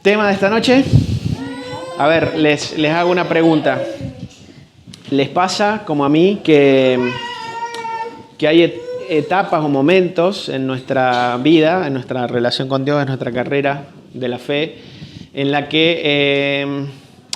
Tema de esta noche. A ver, les hago una pregunta. ¿Les pasa, como a mí, que hay etapas o momentos en nuestra vida, en nuestra relación con Dios, en nuestra carrera de la fe, en la que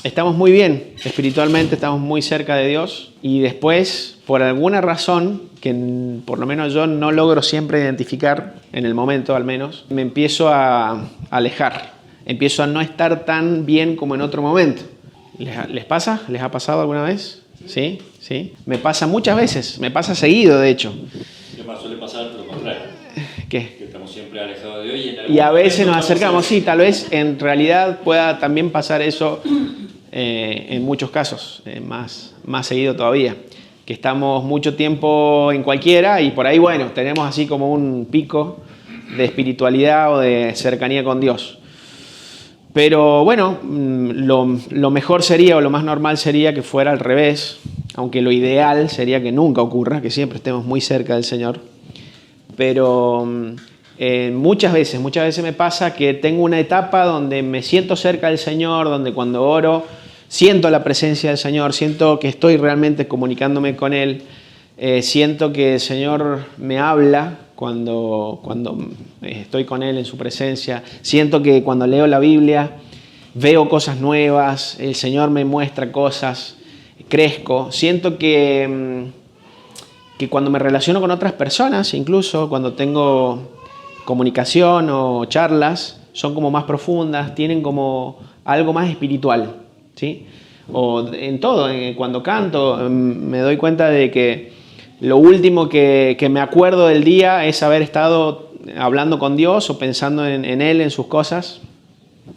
estamos muy bien espiritualmente, estamos muy cerca de Dios, y después, por alguna razón, que por lo menos yo no logro siempre identificar, en el momento al menos, me empiezo a alejar, empiezo a no estar tan bien como en otro momento? ¿Les pasa? ¿Les ha pasado alguna vez? ¿Sí? ¿Sí? Me pasa muchas veces, me pasa seguido, de hecho. ¿Qué más suele pasar lo contrario? ¿Qué? Que estamos siempre alejados de Dios y a veces nos acercamos, sí, tal vez en realidad pueda también pasar eso en muchos casos, más seguido todavía, que estamos mucho tiempo en cualquiera y por ahí, bueno, tenemos así como un pico de espiritualidad o de cercanía con Dios. Pero bueno, lo mejor sería o lo más normal sería que fuera al revés, aunque lo ideal sería que nunca ocurra, que siempre estemos muy cerca del Señor. Pero muchas veces me pasa que tengo una etapa donde me siento cerca del Señor, donde cuando oro siento la presencia del Señor, siento que estoy realmente comunicándome con Él, siento que el Señor me habla cuando estoy con Él en su presencia, siento que cuando leo la Biblia veo cosas nuevas, el Señor me muestra cosas, crezco, siento que cuando me relaciono con otras personas, incluso cuando tengo comunicación o charlas, son como más profundas, tienen como algo más espiritual, ¿sí? O en todo, cuando canto, me doy cuenta de que lo último que me acuerdo del día es haber estado hablando con Dios o pensando en Él, en sus cosas,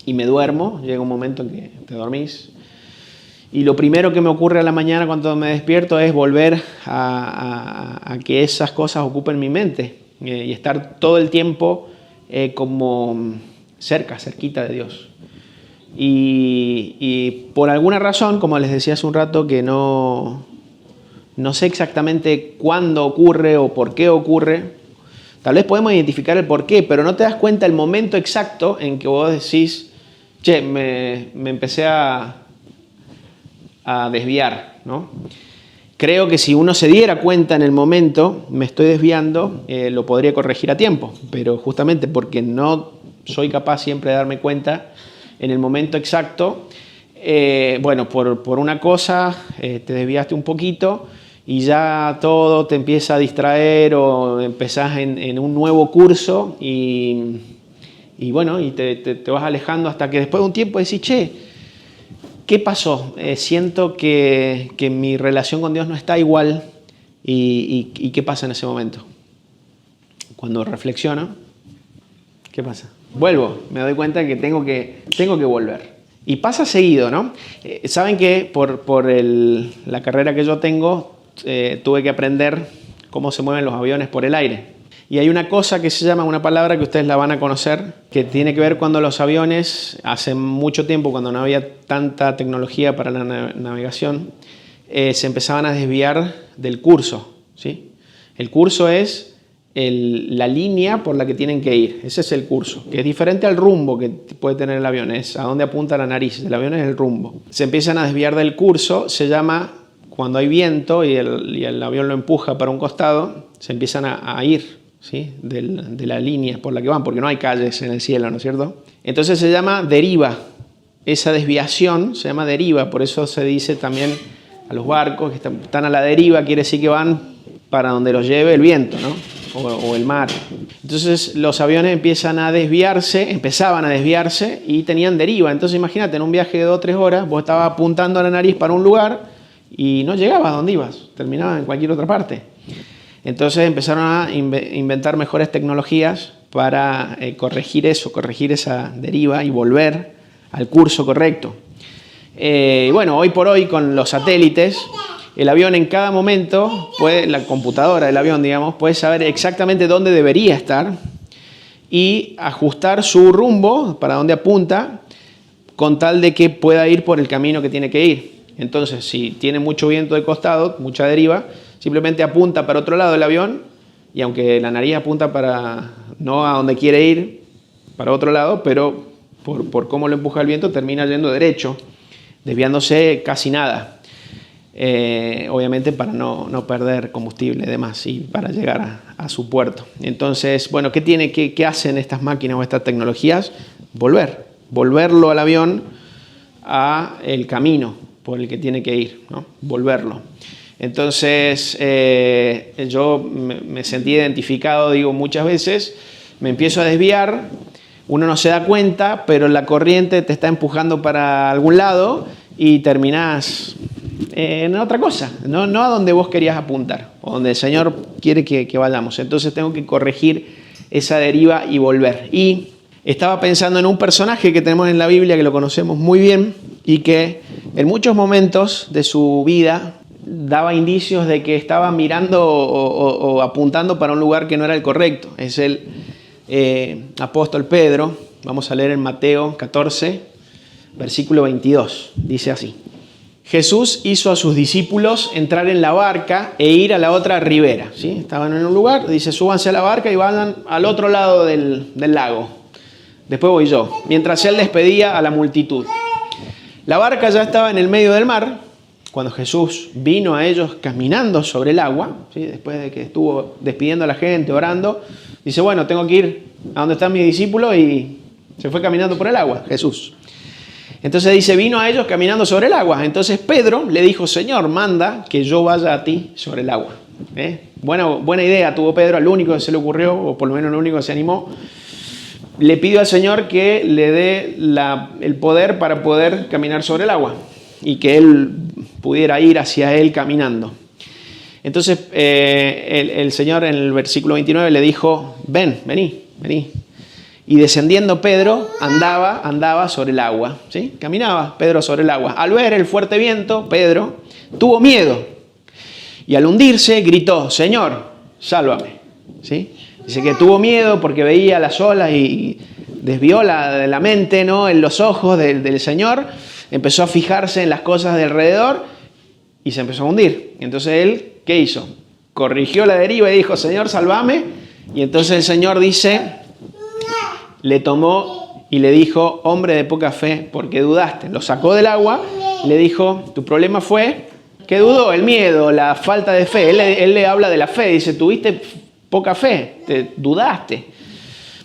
y me duermo, llega un momento en que te dormís. Y lo primero que me ocurre a la mañana cuando me despierto es volver a que esas cosas ocupen mi mente y estar todo el tiempo como cerquita de Dios. Y por alguna razón, como les decía hace un rato, que no sé exactamente cuándo ocurre o por qué ocurre. Tal vez podemos identificar el por qué, pero no te das cuenta el momento exacto en que vos decís, che, me empecé a desviar, ¿no? Creo que si uno se diera cuenta en el momento, me estoy desviando, lo podría corregir a tiempo, pero justamente porque no soy capaz siempre de darme cuenta en el momento exacto, bueno, por una cosa te desviaste un poquito y ya todo te empieza a distraer o empezás en un nuevo curso y bueno, y te vas alejando hasta que después de un tiempo decís, che, ¿qué pasó? Siento que mi relación con Dios no está igual. ¿Y qué pasa en ese momento? Cuando reflexiono, ¿qué pasa? Vuelvo, me doy cuenta que tengo que volver. Y pasa seguido, ¿no? Saben que por la carrera que yo tengo, tuve que aprender cómo se mueven los aviones por el aire. Y hay una cosa que se llama, una palabra que ustedes la van a conocer, que tiene que ver cuando los aviones, hace mucho tiempo, cuando no había tanta tecnología para la navegación, se empezaban a desviar del curso, ¿sí? El curso es la línea por la que tienen que ir. Ese es el curso, que es diferente al rumbo que puede tener el avión. Es a dónde apunta la nariz. El avión es el rumbo. Se empiezan a desviar del curso, se llama, cuando hay viento y el avión lo empuja para un costado, se empiezan a ir, ¿sí? de la línea por la que van, porque no hay calles en el cielo, ¿no es cierto? Entonces se llama deriva. Esa desviación se llama deriva, por eso se dice también a los barcos que están a la deriva, quiere decir que van para donde los lleve el viento, ¿no? O el mar. Entonces los aviones empezaban a desviarse y tenían deriva. Entonces imagínate, en un viaje de 2 o 3 horas, vos estabas apuntando a la nariz para un lugar y no llegabas a donde ibas, terminabas en cualquier otra parte. Entonces empezaron a inventar mejores tecnologías para corregir esa deriva y volver al curso correcto. Bueno, hoy por hoy con los satélites, el avión en cada momento, la computadora del avión, digamos, puede saber exactamente dónde debería estar y ajustar su rumbo para dónde apunta con tal de que pueda ir por el camino que tiene que ir. Entonces, si tiene mucho viento de costado, mucha deriva, simplemente apunta para otro lado del avión y aunque la nariz apunta no a donde quiere ir, para otro lado, pero por cómo lo empuja el viento, termina yendo derecho, desviándose casi nada. Obviamente para no perder combustible y demás, y para llegar a su puerto. Entonces, bueno, ¿qué hacen estas máquinas o estas tecnologías? Volverlo al avión a el camino por el que tiene que ir, ¿no? Volverlo. Entonces, yo me sentí identificado, digo, muchas veces, me empiezo a desviar, uno no se da cuenta, pero la corriente te está empujando para algún lado y terminás en otra cosa, no a donde vos querías apuntar, o donde el Señor quiere que vayamos. Entonces tengo que corregir esa deriva y volver. Y estaba pensando en un personaje que tenemos en la Biblia, que lo conocemos muy bien, y que en muchos momentos de su vida daba indicios de que estaba mirando o apuntando para un lugar que no era el correcto. Es el apóstol Pedro. Vamos a leer en Mateo 14, versículo 22. Dice así: Jesús hizo a sus discípulos entrar en la barca e ir a la otra ribera. ¿Sí? Estaban en un lugar, dice, súbanse a la barca y vayan al otro lado del lago. Después voy yo. Mientras él despedía a la multitud. La barca ya estaba en el medio del mar cuando Jesús vino a ellos caminando sobre el agua, ¿sí? Después de que estuvo despidiendo a la gente, orando, dice, bueno, tengo que ir a donde están mis discípulos, y se fue caminando por el agua, Jesús. Entonces dice, vino a ellos caminando sobre el agua. Entonces Pedro le dijo, Señor, manda que yo vaya a ti sobre el agua. Buena idea tuvo Pedro, al único que se le ocurrió, o por lo menos el único que se animó. Le pidió al Señor que le dé el poder para poder caminar sobre el agua y que él pudiera ir hacia él caminando. Entonces el Señor en el versículo 29 le dijo, vení. Y descendiendo Pedro andaba sobre el agua, ¿sí? Caminaba Pedro sobre el agua. Al ver el fuerte viento, Pedro tuvo miedo y al hundirse gritó, Señor, sálvame, ¿sí? Dice que tuvo miedo porque veía las olas y desvió la mente, ¿no? En los ojos del Señor, empezó a fijarse en las cosas de alrededor y se empezó a hundir. Entonces él, ¿qué hizo? Corrigió la deriva y dijo, Señor, sálvame. Y entonces el Señor dice, le tomó y le dijo, hombre de poca fe, porque dudaste. Lo sacó del agua y le dijo, tu problema fue que dudó, el miedo, la falta de fe. Él le habla de la fe, dice, tuviste poca fe, te dudaste.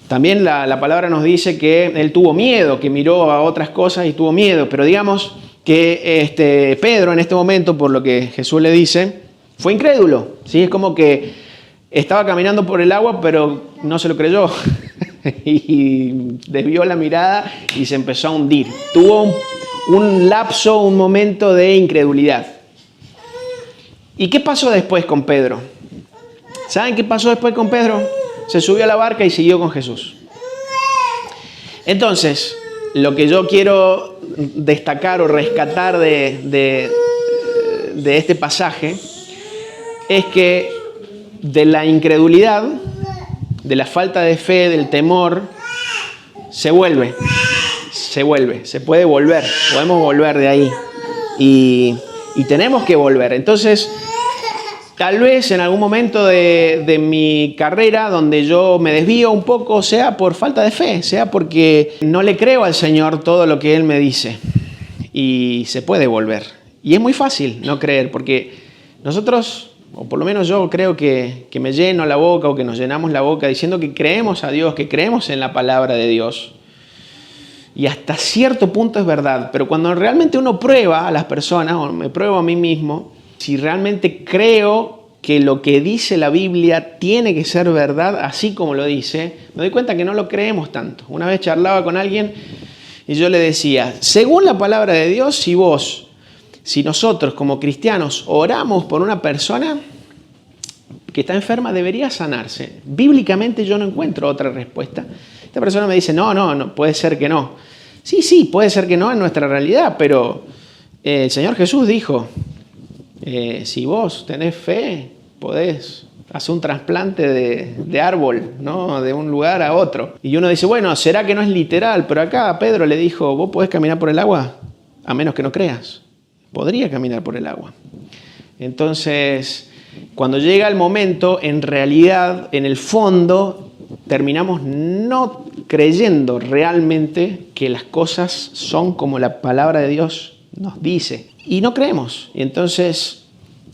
También la palabra nos dice que él tuvo miedo, que miró a otras cosas y tuvo miedo. Pero digamos que Pedro en este momento, por lo que Jesús le dice, fue incrédulo, ¿sí? Es como que estaba caminando por el agua, pero no se lo creyó. Y desvió la mirada y se empezó a hundir. Tuvo un lapso, un momento de incredulidad. ¿Y qué pasó después con Pedro? ¿Saben qué pasó después con Pedro? Se subió a la barca y siguió con Jesús. Entonces, lo que yo quiero destacar o rescatar de este pasaje es que de la incredulidad, de la falta de fe, del temor, se puede volver, podemos volver de ahí y tenemos que volver. Entonces, tal vez en algún momento de mi carrera donde yo me desvío un poco, sea por falta de fe, sea porque no le creo al Señor todo lo que Él me dice, y se puede volver. Y es muy fácil no creer, porque nosotros, o por lo menos yo creo que me lleno la boca o que nos llenamos la boca diciendo que creemos a Dios, que creemos en la palabra de Dios. Y hasta cierto punto es verdad, pero cuando realmente uno prueba a las personas, o me pruebo a mí mismo, si realmente creo que lo que dice la Biblia tiene que ser verdad, así como lo dice, me doy cuenta que no lo creemos tanto. Una vez charlaba con alguien y yo le decía, según la palabra de Dios, si nosotros como cristianos oramos por una persona que está enferma, debería sanarse. Bíblicamente yo no encuentro otra respuesta. Esta persona me dice, no, puede ser que no. Sí, puede ser que no en nuestra realidad, pero el Señor Jesús dijo, si vos tenés fe, podés hacer un trasplante de árbol, ¿no? De un lugar a otro. Y uno dice, bueno, ¿será que no es literal? Pero acá Pedro le dijo, ¿vos podés caminar por el agua? A menos que no creas. Podría caminar por el agua. Entonces, cuando llega el momento, en realidad, en el fondo, terminamos no creyendo realmente que las cosas son como la palabra de Dios nos dice. Y no creemos. Y entonces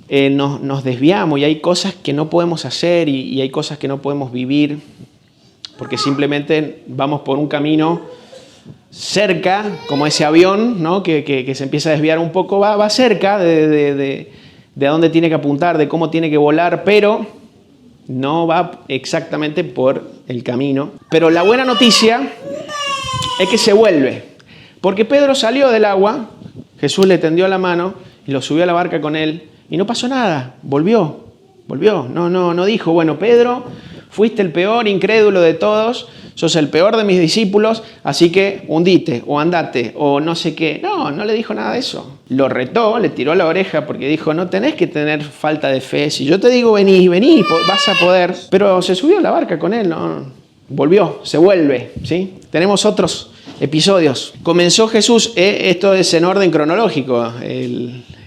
nos desviamos y hay cosas que no podemos hacer y hay cosas que no podemos vivir porque simplemente vamos por un camino cerca, como ese avión, ¿no? que se empieza a desviar un poco, va cerca de dónde tiene que apuntar, de cómo tiene que volar, pero no va exactamente por el camino. Pero la buena noticia es que se vuelve, porque Pedro salió del agua, Jesús le tendió la mano y lo subió a la barca con él y no pasó nada, volvió. No dijo, bueno, Pedro, fuiste el peor incrédulo de todos, sos el peor de mis discípulos, así que hundite o andate o no sé qué. No le dijo nada de eso. Lo retó, le tiró la oreja porque dijo, no tenés que tener falta de fe. Si yo te digo vení, vas a poder. Pero se subió a la barca con él, no, volvió, se vuelve, ¿sí? Tenemos otros episodios. Comenzó Jesús, esto es en orden cronológico,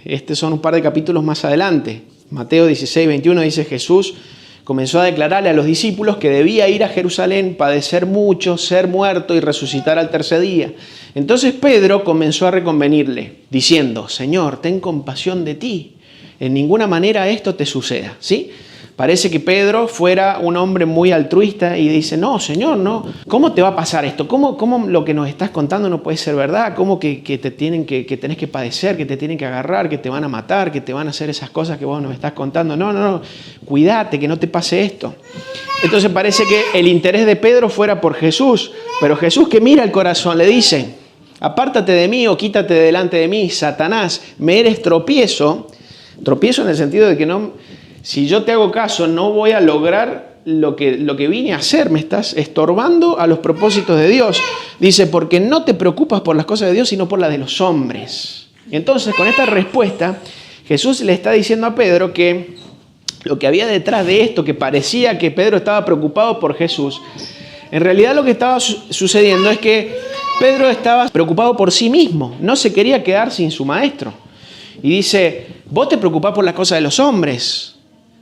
estos son un par de capítulos más adelante. Mateo 16, 21 dice Jesús comenzó a declararle a los discípulos que debía ir a Jerusalén, padecer mucho, ser muerto y resucitar al tercer día. Entonces Pedro comenzó a reconvenirle, diciendo, Señor, ten compasión de ti, en ninguna manera esto te suceda, ¿sí? Parece que Pedro fuera un hombre muy altruista y dice, no, Señor, no, ¿cómo te va a pasar esto? ¿Cómo lo que nos estás contando no puede ser verdad? ¿Cómo que tenés que padecer, que te tienen que agarrar, que te van a matar, que te van a hacer esas cosas que vos nos estás contando? No, cuídate, que no te pase esto. Entonces parece que el interés de Pedro fuera por Jesús, pero Jesús que mira el corazón le dice, apártate de mí o quítate delante de mí, Satanás, me eres tropiezo en el sentido de que no... Si yo te hago caso, no voy a lograr lo que vine a hacer. Me estás estorbando a los propósitos de Dios. Dice, porque no te preocupas por las cosas de Dios, sino por las de los hombres. Entonces, con esta respuesta, Jesús le está diciendo a Pedro que lo que había detrás de esto, que parecía que Pedro estaba preocupado por Jesús, en realidad lo que estaba sucediendo es que Pedro estaba preocupado por sí mismo. No se quería quedar sin su maestro. Y dice, vos te preocupás por las cosas de los hombres.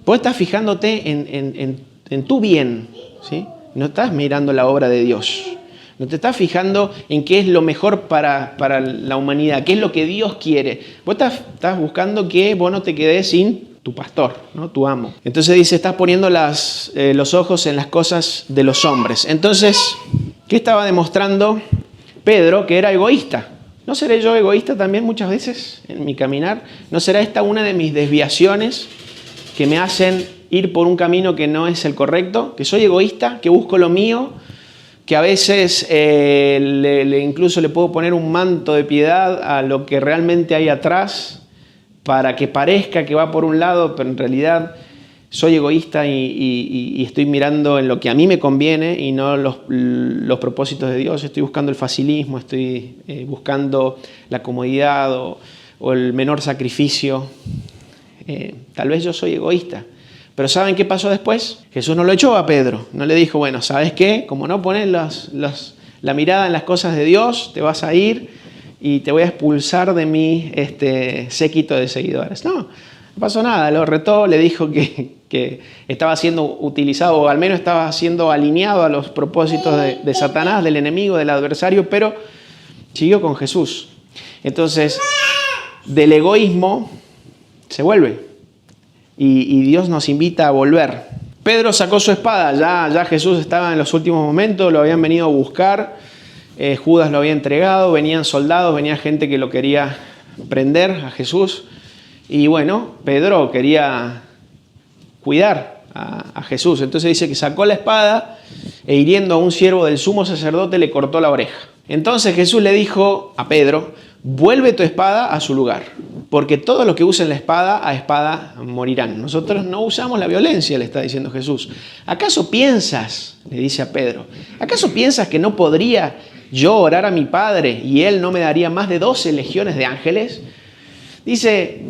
Vos estás fijándote en tu bien, ¿sí? No estás mirando la obra de Dios. No te estás fijando en qué es lo mejor para la humanidad, qué es lo que Dios quiere. Vos estás buscando que vos no te quedes sin tu pastor, ¿no? Tu amo. Entonces dice, estás poniendo los ojos en las cosas de los hombres. Entonces, ¿qué estaba demostrando Pedro? Que era egoísta. ¿No seré yo egoísta también muchas veces en mi caminar? ¿No será esta una de mis desviaciones que me hacen ir por un camino que no es el correcto? Que soy egoísta, que busco lo mío, que a veces incluso le puedo poner un manto de piedad a lo que realmente hay atrás para que parezca que va por un lado, pero en realidad soy egoísta y estoy mirando en lo que a mí me conviene y no los propósitos de Dios. Estoy buscando el facilismo, estoy buscando la comodidad o el menor sacrificio. Tal vez yo soy egoísta. Pero ¿saben qué pasó después? Jesús no lo echó a Pedro. No le dijo, bueno, ¿sabes qué? Como no pones la mirada en las cosas de Dios, te vas a ir y te voy a expulsar de mi séquito de seguidores. No pasó nada. Lo retó, le dijo que estaba siendo utilizado, o al menos estaba siendo alineado a los propósitos de Satanás, del enemigo, del adversario, pero siguió con Jesús. Entonces, del egoísmo se vuelve y Dios nos invita a volver. Pedro sacó su espada, ya Jesús estaba en los últimos momentos, lo habían venido a buscar, Judas lo había entregado, venían soldados, venía gente que lo quería prender a Jesús y bueno, Pedro quería cuidar a Jesús, entonces dice que sacó la espada e hiriendo a un siervo del sumo sacerdote le cortó la oreja. Entonces Jesús le dijo a Pedro, vuelve tu espada a su lugar, porque todos los que usen la espada, a espada morirán. Nosotros no usamos la violencia, le está diciendo Jesús. ¿Acaso piensas, le dice a Pedro, acaso piensas que no podría yo orar a mi Padre y Él no me daría más de 12 legiones de ángeles? Dice,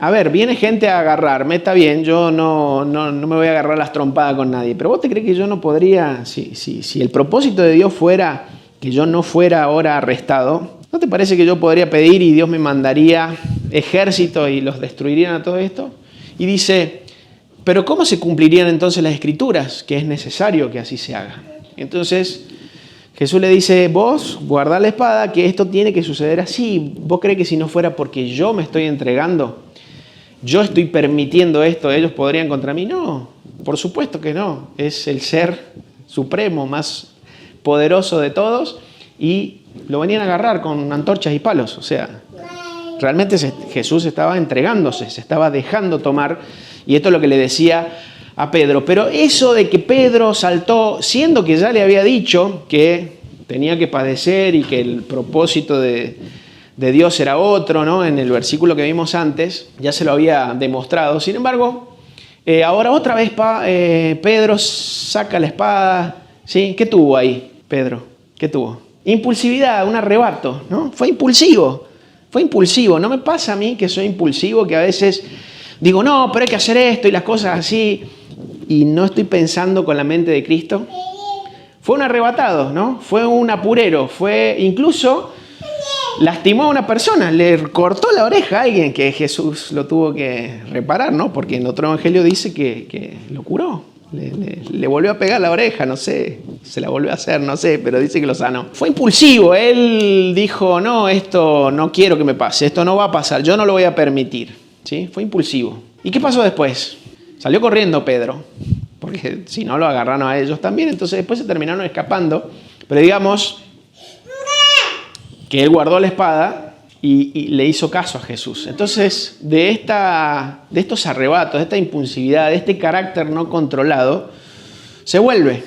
a ver, viene gente a agarrarme, está bien, yo no me voy a agarrar las trompadas con nadie, pero ¿vos te crees que yo no podría, si el propósito de Dios fuera que yo no fuera ahora arrestado, ¿no te parece que yo podría pedir y Dios me mandaría ejército y los destruirían a todo esto? Y dice, pero ¿cómo se cumplirían entonces las Escrituras? Que es necesario que así se haga. Entonces, Jesús le dice, vos guardá la espada, que esto tiene que suceder así. ¿Vos crees que si no fuera porque yo me estoy entregando, yo estoy permitiendo esto, ellos podrían contra mí? No, por supuesto que no. Es el ser supremo, más poderoso de todos, y lo venían a agarrar con antorchas y palos. O sea, realmente Jesús estaba entregándose, se estaba dejando tomar, y esto es lo que le decía a Pedro. Pero eso de que Pedro saltó, siendo que ya le había dicho que tenía que padecer y que el propósito de Dios era otro, ¿no? En el versículo que vimos antes, ya se lo había demostrado. Sin embargo, ahora otra vez Pedro saca la espada, ¿sí? ¿Qué tuvo ahí, Pedro? ¿Qué tuvo? Impulsividad, un arrebato, ¿no? Fue impulsivo. ¿No me pasa a mí que soy impulsivo, que a veces digo, no, pero hay que hacer esto y las cosas así, y no estoy pensando con la mente de Cristo? Fue un arrebatado, ¿no? Fue un apurero, incluso lastimó a una persona, le cortó la oreja a alguien, que Jesús lo tuvo que reparar, ¿no? Porque en otro evangelio dice que lo curó. Le volvió a pegar la oreja, no sé, se la volvió a hacer, no sé, pero dice que lo sanó. Fue impulsivo, él dijo, no, esto no quiero que me pase, esto no va a pasar, yo no lo voy a permitir, ¿sí? Fue impulsivo. ¿Y qué pasó después? Salió corriendo Pedro, porque si no lo agarraron a ellos también, entonces después se terminaron escapando, pero digamos que él guardó la espada y le hizo caso a Jesús. Entonces, de estos arrebatos, de esta impulsividad, de este carácter no controlado, se vuelve,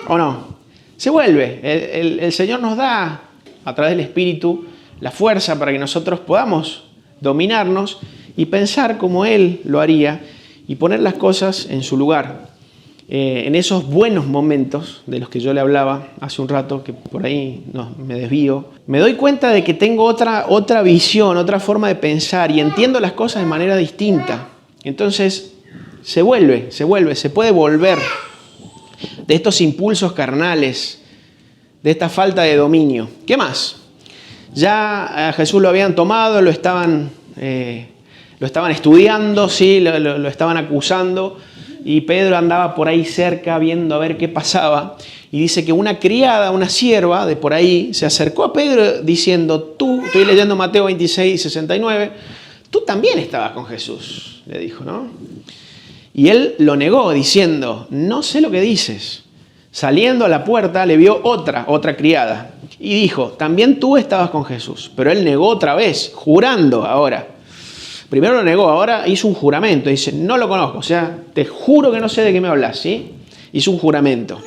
¿o no? Se vuelve. El Señor nos da, a través del Espíritu, la fuerza para que nosotros podamos dominarnos y pensar como Él lo haría y poner las cosas en su lugar. En esos buenos momentos de los que yo le hablaba hace un rato, que por ahí me desvío, me doy cuenta de que tengo otra visión, otra forma de pensar y entiendo las cosas de manera distinta. Entonces se puede volver de estos impulsos carnales, de esta falta de dominio. ¿Qué más? Ya a Jesús lo habían tomado, lo estaban estudiando, ¿sí? lo estaban acusando. Y Pedro andaba por ahí cerca viendo a ver qué pasaba. Y dice que una criada, una sierva de por ahí, se acercó a Pedro diciendo, estoy leyendo Mateo 26, 69, tú también estabas con Jesús, le dijo, ¿no? Y él lo negó diciendo, no sé lo que dices. Saliendo a la puerta le vio otra criada. Y dijo, también tú estabas con Jesús. Pero él negó otra vez, jurando ahora. Primero lo negó, ahora hizo un juramento. Dice, no lo conozco, o sea, te juro que no sé de qué me hablas, ¿sí? Hizo un juramento.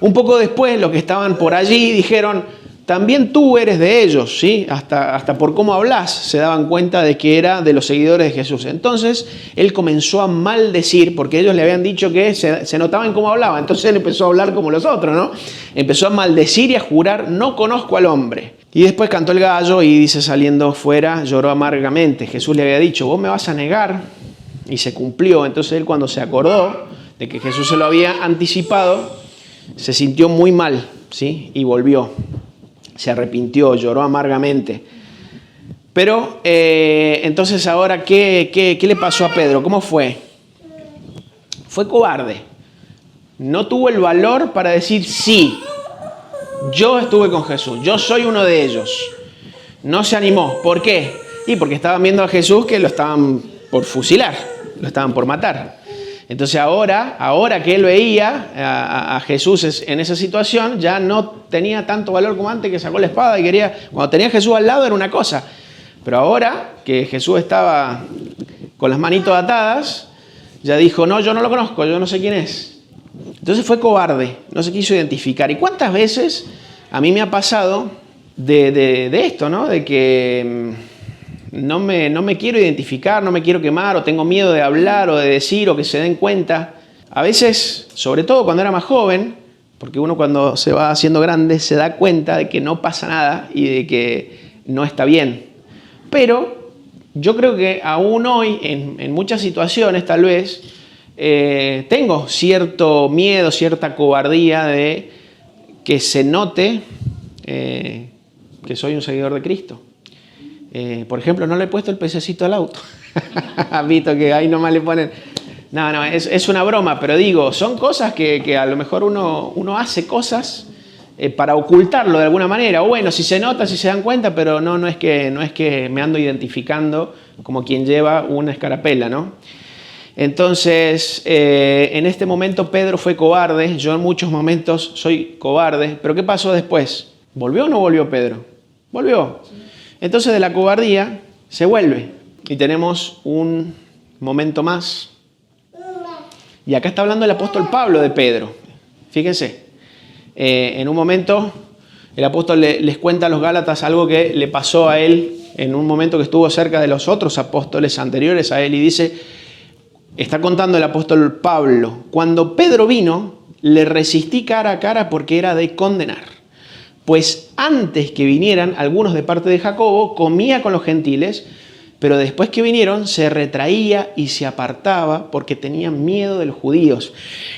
Un poco después, los que estaban por allí dijeron, también tú eres de ellos, ¿sí? Hasta por cómo hablas se daban cuenta de que era de los seguidores de Jesús. Entonces, él comenzó a maldecir, porque ellos le habían dicho que se notaba en cómo hablaba. Entonces, él empezó a hablar como los otros, ¿no? Empezó a maldecir y a jurar, no conozco al hombre. Y después cantó el gallo y dice, saliendo fuera, lloró amargamente. Jesús le había dicho, vos me vas a negar, y se cumplió. Entonces él, cuando se acordó de que Jesús se lo había anticipado, se sintió muy mal, ¿sí? Y volvió. Se arrepintió, lloró amargamente. Pero entonces ahora, ¿qué le pasó a Pedro? ¿Cómo fue? Fue cobarde. No tuvo el valor para decir sí. Yo estuve con Jesús, yo soy uno de ellos. No se animó. ¿Por qué? Y porque estaban viendo a Jesús que lo estaban por fusilar, lo estaban por matar. Entonces ahora que él veía a Jesús en esa situación, ya no tenía tanto valor como antes, que sacó la espada y quería... Cuando tenía a Jesús al lado era una cosa. Pero ahora que Jesús estaba con las manitos atadas, ya dijo, no, yo no lo conozco, yo no sé quién es. Entonces fue cobarde, no se quiso identificar. ¿Y cuántas veces a mí me ha pasado de esto, ¿no? De que no me quiero identificar, no me quiero quemar, o tengo miedo de hablar o de decir, o que se den cuenta. A veces, sobre todo cuando era más joven, porque uno cuando se va haciendo grande se da cuenta de que no pasa nada y de que no está bien. Pero yo creo que aún hoy, en muchas situaciones tal vez, tengo cierto miedo, cierta cobardía de que se note que soy un seguidor de Cristo. Por ejemplo, no le he puesto el pececito al auto. ¿Has visto que ahí nomás le ponen? No, es una broma, pero digo, son cosas que a lo mejor uno hace cosas para ocultarlo de alguna manera. O bueno, si se nota, si se dan cuenta, pero no es que me ando identificando como quien lleva una escarapela, ¿no? Entonces, en este momento Pedro fue cobarde. Yo en muchos momentos soy cobarde. Pero ¿qué pasó después? ¿Volvió o no volvió Pedro? Volvió. Entonces de la cobardía se vuelve. Y tenemos un momento más. Y acá está hablando el apóstol Pablo de Pedro. Fíjense. En un momento el apóstol les cuenta a los Gálatas algo que le pasó a él en un momento que estuvo cerca de los otros apóstoles anteriores a él. Y dice, está contando el apóstol Pablo, cuando Pedro vino, le resistí cara a cara porque era de condenar. Pues antes que vinieran algunos de parte de Jacobo, comía con los gentiles, pero después que vinieron se retraía y se apartaba porque tenían miedo de los judíos.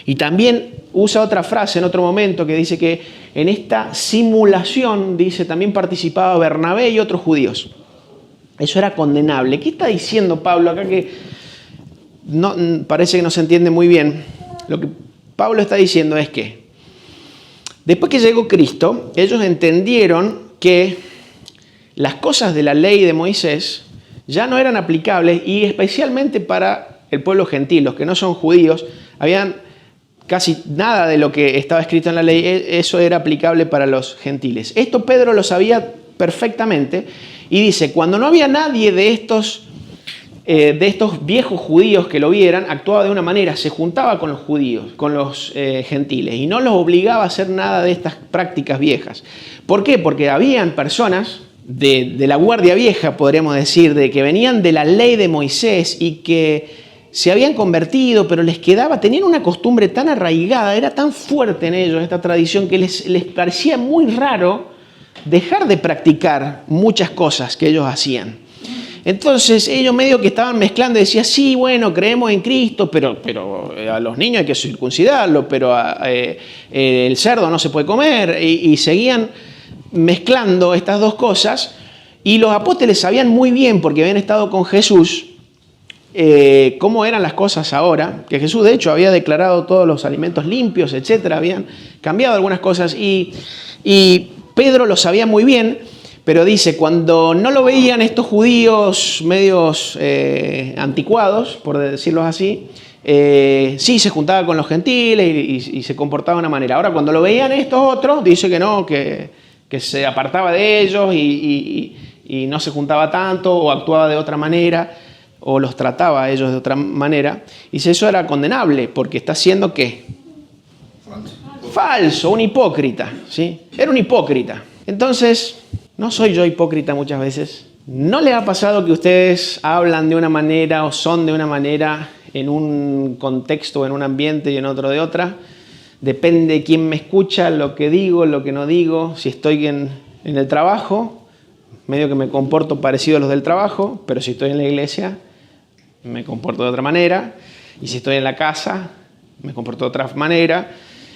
Y también usa otra frase en otro momento que dice que en esta simulación, dice, también participaba Bernabé y otros judíos. Eso era condenable. ¿Qué está diciendo Pablo acá que no, parece que no se entiende muy bien? Lo que Pablo está diciendo es que después que llegó Cristo, ellos entendieron que las cosas de la ley de Moisés ya no eran aplicables y especialmente para el pueblo gentil, los que no son judíos, habían casi nada de lo que estaba escrito en la ley, eso era aplicable para los gentiles. Esto Pedro lo sabía perfectamente y dice, cuando no había nadie de estos viejos judíos que lo vieran, actuaba de una manera, se juntaba con los judíos, con los gentiles, y no los obligaba a hacer nada de estas prácticas viejas. ¿Por qué? Porque habían personas de la guardia vieja, podríamos decir, de que venían de la ley de Moisés y que se habían convertido, pero les quedaba, tenían una costumbre tan arraigada, era tan fuerte en ellos esta tradición que les parecía muy raro dejar de practicar muchas cosas que ellos hacían. Entonces ellos medio que estaban mezclando y decían, sí, bueno, creemos en Cristo, pero a los niños hay que circuncidarlo, pero el cerdo no se puede comer, y seguían mezclando estas dos cosas, y los apóstoles sabían muy bien, porque habían estado con Jesús, cómo eran las cosas ahora, que Jesús de hecho había declarado todos los alimentos limpios, etcétera, habían cambiado algunas cosas, y Pedro lo sabía muy bien. Pero dice, cuando no lo veían estos judíos medios anticuados, por decirlo así, sí se juntaba con los gentiles y se comportaba de una manera. Ahora, cuando lo veían estos otros, dice que no, que se apartaba de ellos y no se juntaba tanto o actuaba de otra manera o los trataba a ellos de otra manera. Dice, eso era condenable porque está haciendo ¿qué? Falso, un hipócrita, ¿sí? Era un hipócrita. Entonces, ¿no soy yo hipócrita muchas veces? ¿No le ha pasado que ustedes hablan de una manera o son de una manera en un contexto, en un ambiente y en otro de otra? Depende de quién me escucha, lo que digo, lo que no digo. Si estoy en el trabajo, medio que me comporto parecido a los del trabajo, pero si estoy en la iglesia, me comporto de otra manera. Y si estoy en la casa, me comporto de otra manera.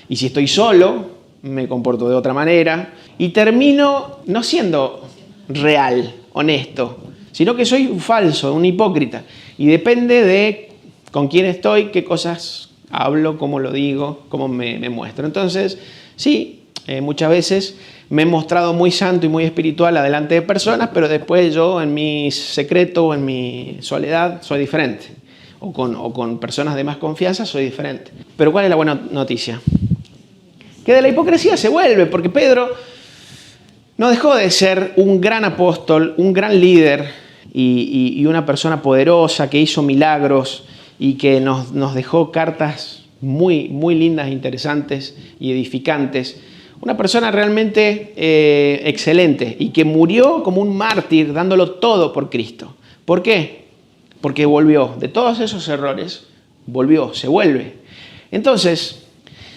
Y si estoy solo, me comporto de otra manera y termino no siendo real, honesto, sino que soy un falso, un hipócrita. Y depende de con quién estoy, qué cosas hablo, cómo lo digo, cómo me muestro. Entonces, sí, muchas veces me he mostrado muy santo y muy espiritual delante de personas, pero después yo en mi secreto o en mi soledad soy diferente. O con personas de más confianza soy diferente. Pero ¿cuál es la buena noticia? Que de la hipocresía se vuelve, porque Pedro no dejó de ser un gran apóstol, un gran líder y una persona poderosa que hizo milagros y que nos dejó cartas muy, muy lindas, interesantes y edificantes. Una persona realmente excelente y que murió como un mártir dándolo todo por Cristo. ¿Por qué? Porque volvió. De todos esos errores, volvió, se vuelve. Entonces,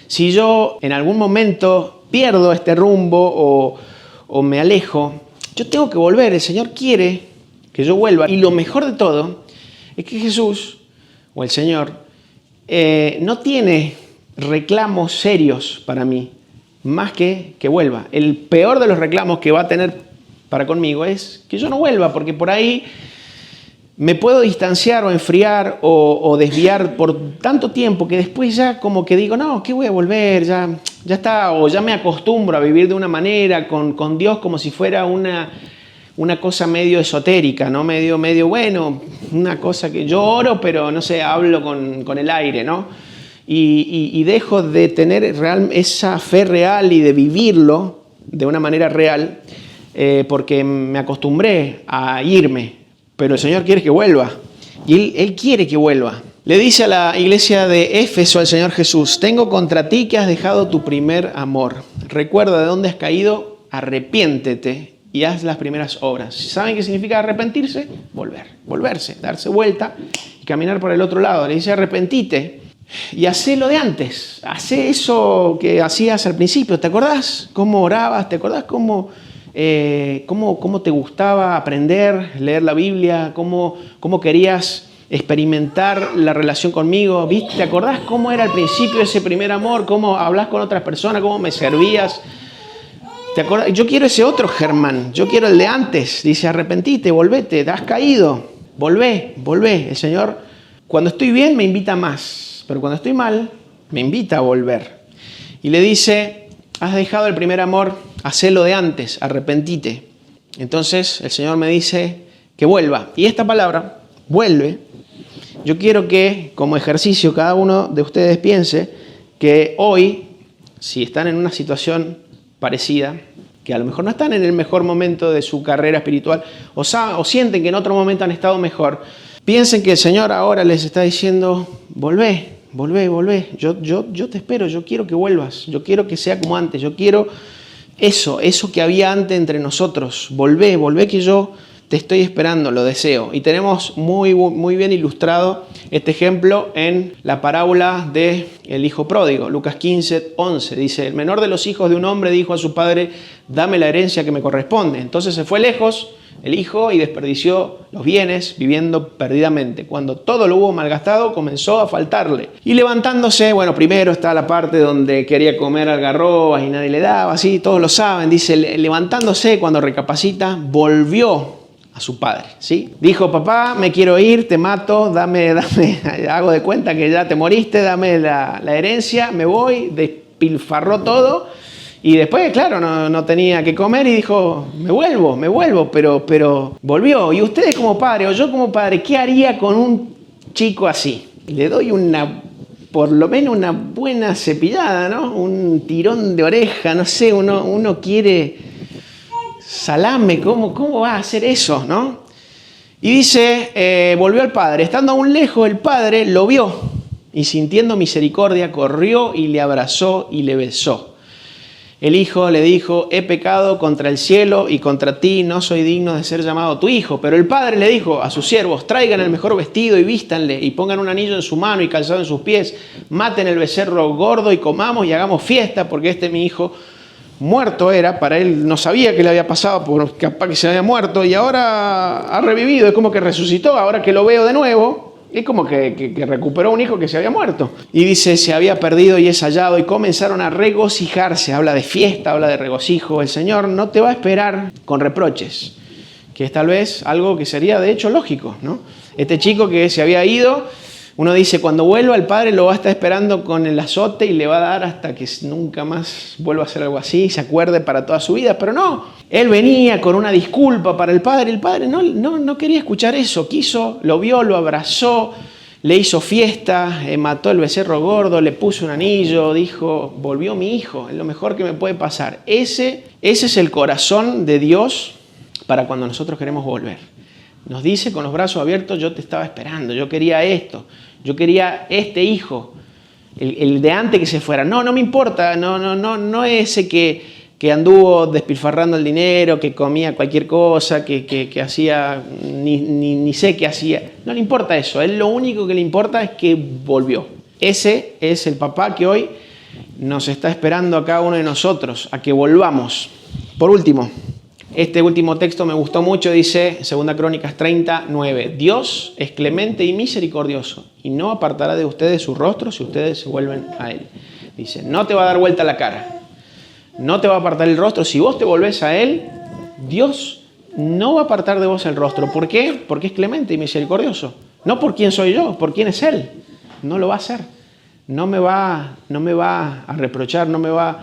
si yo en algún momento pierdo este rumbo o me alejo, yo tengo que volver. El Señor quiere que yo vuelva. Y lo mejor de todo es que Jesús, o el Señor, no tiene reclamos serios para mí, más que vuelva. El peor de los reclamos que va a tener para conmigo es que yo no vuelva, porque por ahí me puedo distanciar o enfriar o desviar por tanto tiempo que después ya como que digo, no, ¿qué voy a volver? Ya está, o ya me acostumbro a vivir de una manera con Dios como si fuera una cosa medio esotérica, ¿no? Medio, bueno, una cosa que yo oro, pero no sé, hablo con el aire, ¿no? Y dejo de tener esa fe real y de vivirlo de una manera real porque me acostumbré a irme. Pero el Señor quiere que vuelva. Y Él quiere que vuelva. Le dice a la iglesia de Éfeso al Señor Jesús: tengo contra ti que has dejado tu primer amor. Recuerda de dónde has caído, arrepiéntete y haz las primeras obras. ¿Saben qué significa arrepentirse? Volverse, darse vuelta y caminar por el otro lado. Le dice: arrepentite y hacé lo de antes. Hacé eso que hacías al principio. ¿Te acordás cómo orabas? ¿Te acordás cómo te gustaba aprender, leer la Biblia? ¿Cómo querías experimentar la relación conmigo? ¿Viste? ¿Te acordás cómo era al principio ese primer amor? ¿Cómo hablás con otras personas? ¿Cómo me servías? ¿Te acordás? Yo quiero ese otro Germán. Yo quiero el de antes. Dice: arrepentite, volvete, te has caído. Volvé. El Señor, cuando estoy bien, me invita más. Pero cuando estoy mal, me invita a volver. Y le dice: has dejado el primer amor, hacelo de antes, arrepentite. Entonces el Señor me dice que vuelva. Y esta palabra, vuelve, yo quiero que como ejercicio cada uno de ustedes piense que hoy, si están en una situación parecida, que a lo mejor no están en el mejor momento de su carrera espiritual o sienten que en otro momento han estado mejor, piensen que el Señor ahora les está diciendo: volvé. Yo te espero, yo quiero que vuelvas, yo quiero que sea como antes, yo quiero eso que había antes entre nosotros. Volvé que yo te estoy esperando, lo deseo. Y tenemos muy bien ilustrado este ejemplo en la parábola del hijo pródigo. Lucas 15:11 dice: el menor de los hijos de un hombre dijo a su padre: dame la herencia que me corresponde. Entonces se fue lejos el hijo y desperdició los bienes viviendo perdidamente. Cuando todo lo hubo malgastado, comenzó a faltarle. Y levantándose, bueno, primero está la parte donde quería comer algarrobas y nadie le daba, así todos lo saben. Dice: levantándose, cuando recapacita, volvió a su padre, ¿sí? Dijo: papá, me quiero ir, te mato, dame, hago de cuenta que ya te moriste, dame la herencia, me voy. Despilfarró todo. Y después, claro, no tenía que comer y dijo: me vuelvo, pero volvió. Y ustedes como padre o yo como padre, ¿qué haría con un chico así? Le doy por lo menos una buena cepillada, ¿no? Un tirón de oreja, no sé, uno quiere salame, ¿cómo va a hacer eso, no? Y dice, volvió al padre. Estando aún lejos, el padre lo vio y sintiendo misericordia, corrió y le abrazó y le besó. El hijo le dijo: he pecado contra el cielo y contra ti, no soy digno de ser llamado tu hijo. Pero el padre le dijo a sus siervos: traigan el mejor vestido y vístanle, y pongan un anillo en su mano y calzado en sus pies. Maten el becerro gordo y comamos y hagamos fiesta, porque mi hijo muerto era. Para él no sabía qué le había pasado, porque capaz que se había muerto, y ahora ha revivido. Es como que resucitó, ahora que lo veo de nuevo. Es como que recuperó un hijo que se había muerto. Y dice: se había perdido y es hallado. Y comenzaron a regocijarse. Habla de fiesta, habla de regocijo. El Señor no te va a esperar con reproches, que es tal vez algo que sería de hecho lógico, ¿no? Este chico que se había ido, uno dice: cuando vuelva el padre lo va a estar esperando con el azote y le va a dar hasta que nunca más vuelva a hacer algo así y se acuerde para toda su vida. Pero no, él venía con una disculpa para el padre. El padre no quería escuchar eso. Lo vio, lo abrazó, le hizo fiesta, mató el becerro gordo, le puso un anillo, dijo: volvió mi hijo, es lo mejor que me puede pasar. Ese es el corazón de Dios para cuando nosotros queremos volver. Nos dice con los brazos abiertos: yo te estaba esperando, yo quería esto, yo quería este hijo, el de antes que se fuera. No me importa, no ese que anduvo despilfarrando el dinero, que comía cualquier cosa, que hacía, ni sé qué hacía. No le importa eso, a él lo único que le importa es que volvió. Ese es el papá que hoy nos está esperando a cada uno de nosotros, a que volvamos. Por último, este último texto me gustó mucho, dice 2 Crónicas 30:9. Dios es clemente y misericordioso y no apartará de ustedes su rostro si ustedes se vuelven a Él. Dice: no te va a dar vuelta la cara, no te va a apartar el rostro. Si vos te volvés a Él, Dios no va a apartar de vos el rostro. ¿Por qué? Porque es clemente y misericordioso. No por quién soy yo, por quién es Él. No lo va a hacer. No me va a reprochar, no me va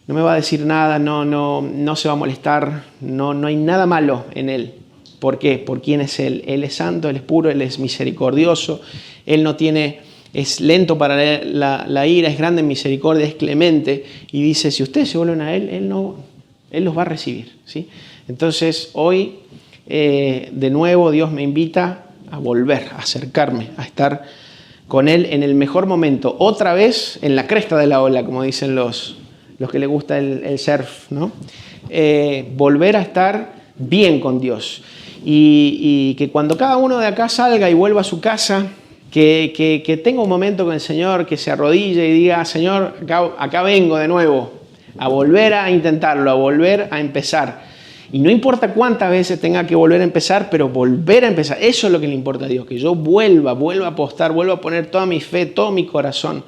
a decir nada, no se va a molestar, no hay nada malo en Él. ¿Por qué? Por quién es Él. Él es santo, Él es puro, Él es misericordioso. Él es lento para la ira, es grande en misericordia, es clemente. Y dice, si ustedes se vuelven a Él, Él los va a recibir, ¿sí? Entonces, hoy, de nuevo, Dios me invita a volver, a acercarme, a estar con Él en el mejor momento. Otra vez en la cresta de la ola, como dicen los que les gusta el surf, ¿no? Volver a estar bien con Dios. Y que cuando cada uno de acá salga y vuelva a su casa, que tenga un momento con el Señor, que se arrodille y diga, Señor, acá vengo de nuevo, a volver a intentarlo, a volver a empezar. Y no importa cuántas veces tenga que volver a empezar, pero volver a empezar. Eso es lo que le importa a Dios, que yo vuelva a apostar, vuelva a poner toda mi fe, todo mi corazón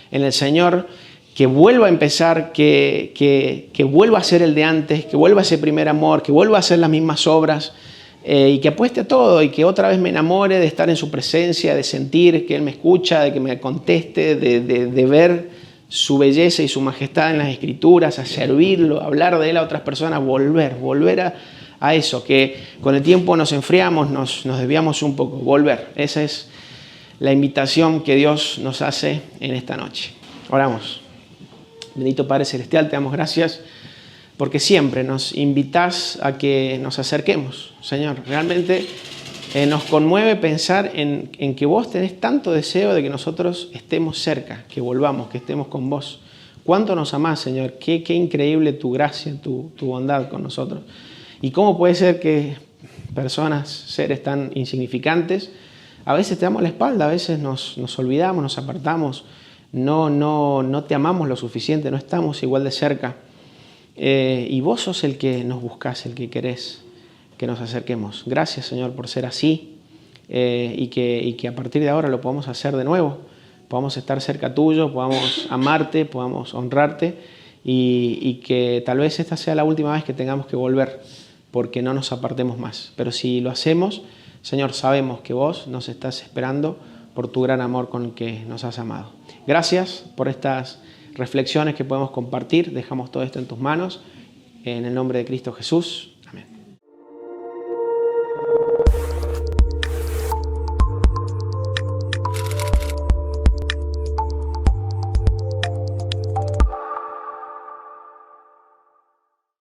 en el Señor, que vuelva a empezar, que vuelva a ser el de antes, que vuelva a ese primer amor, que vuelva a hacer las mismas obras, y que apueste a todo y que otra vez me enamore de estar en su presencia, de sentir que Él me escucha, de que me conteste, de ver su belleza y su majestad en las Escrituras, a servirlo, a hablar de Él a otras personas, volver a eso, que con el tiempo nos enfriamos, nos desviamos un poco, volver. Esa es la invitación que Dios nos hace en esta noche. Oramos. Bendito Padre Celestial, te damos gracias porque siempre nos invitas a que nos acerquemos, Señor. Realmente nos conmueve pensar en que vos tenés tanto deseo de que nosotros estemos cerca, que volvamos, que estemos con vos. ¿Cuánto nos amás, Señor? Qué increíble tu gracia, tu bondad con nosotros. ¿Y cómo puede ser que personas, seres tan insignificantes, a veces te damos la espalda, a veces nos olvidamos, nos apartamos, no te amamos lo suficiente, no estamos igual de cerca? Y vos sos el que nos buscás, el que querés que nos acerquemos. Gracias, Señor, por ser así, y que a partir de ahora lo podamos hacer de nuevo, podamos estar cerca tuyo, podamos amarte, podamos honrarte, y que tal vez esta sea la última vez que tengamos que volver, porque no nos apartemos más. Pero si lo hacemos, Señor, sabemos que vos nos estás esperando por tu gran amor con el que nos has amado. Gracias por estas reflexiones que podemos compartir. Dejamos todo esto en tus manos. En el nombre de Cristo Jesús.